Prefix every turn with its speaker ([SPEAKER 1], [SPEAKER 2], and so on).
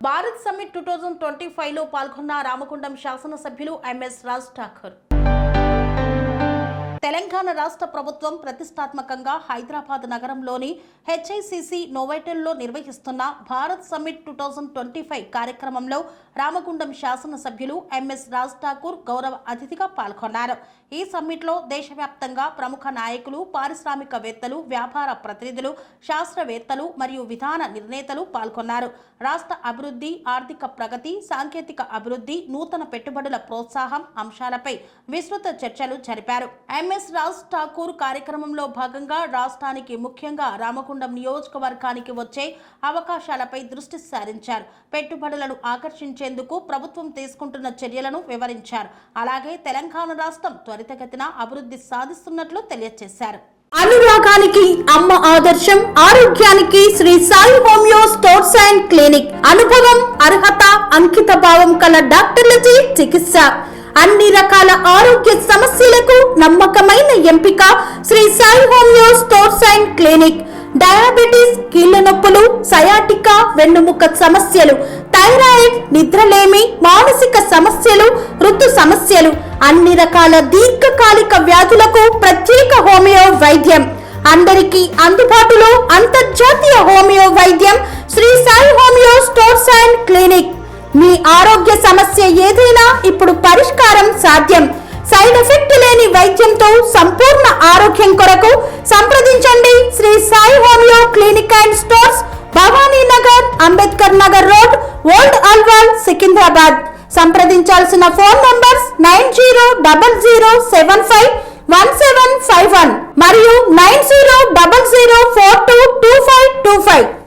[SPEAKER 1] Bharat summit 2025లో పాల్గొన్న రామగుండం శాసనసభ్యులు MS Raj Thakur. Telangana రాష్ట్ర ప్రభుత్వం ప్రతిష్టాత్మకంగా హైదరాబాద్ నగరంలోని హెచ్ఐసిసి నోవోటెల్లో నిర్వహిస్తున్న భారత్ సమ్మిట్ 2025 కార్యక్రమంలో రామగుండం శాసనసభ్యులు ఎంఎస్ రాజ్ ఠాకూర్ గౌరవ అతిథిగా పాల్గొన్నారు. ఈ సమ్మిట్లో దేశవ్యాప్తంగా ప్రముఖ నాయకులు, పారిశ్రామికవేత్తలు, వ్యాపార ప్రతినిధులు, శాస్త్రవేత్తలు మరియు విధాన నిర్ణేతలు పాల్గొన్నారు. రాష్ట్ర అభివృద్ధి, ఆర్థిక ప్రగతి, సాంకేతిక అభివృద్ధి, నూతన పెట్టుబడుల ప్రోత్సాహం అంశాలపై విస్తృత చర్చలు జరిపారు. ఎంఎస్ రాజ్ ఠాకూర్ కార్యక్రమంలో భాగంగా రాష్ట్రానికి, ముఖ్యంగా రామగుండం నియోజకవర్గానికి వచ్చే అవకాశాలపై దృష్టి సారించారు. పెట్టుబడులను ఆకర్షించేందుకు ప్రభుత్వం తీసుకుంటున్న చర్యలను వివరించారు. అలాగే తెలంగాణ రాష్ట్రం త్వరితగతిన అభివృద్ధి సాధిస్తున్నట్లు తెలియజేశారు.
[SPEAKER 2] అనురాగానికి అమ్మ ఆదర్శం, ఆరోగ్యానికి Shri Sai homeo stores and clinic. అనుభవం, అర్హత, అంకిత భావం కల డాక్టర్లచే చికిత్స. అన్ని రకాల ఆరోగ్య సమస్యలకు నమ్మకమైన ఎంపిక Shri Sai homeo stores and clinic. Diabetes, కీళ్ల నొప్పులు, సయాటికా, వెన్నుముక సమస్యలు, థైరాయిడ్, నిద్రలేమి, మానసిక సమస్యలు, ఋతు సమస్యలు, అన్ని రకాల దీర్ఘకాలిక వ్యాధులకు ప్రత్యేక హోమియో వైద్యం. అందరికీ అందుబాటులో అంతర్జాతీయ హోమియో వైద్యం Shri Sai homeo stores and clinic. మీ ఆరోగ్య సమస్య ఏదైనా ఇప్పుడు పరిష్కారం సాధ్యం. సైడ్ ఎఫెక్ట్ లేని వైద్యంతో సంపూర్ణ ఆరోగ్యం కొరకు సంప్రదించండి Shri Sai homeo clinic and stores, Bhavani Nagar, Ambedkar Nagar road, old Alwal, Secunderabad. సంప్రదించాల్సిన ఫోన్ నంబర్స్ 9000751751 మరియు 9000422525.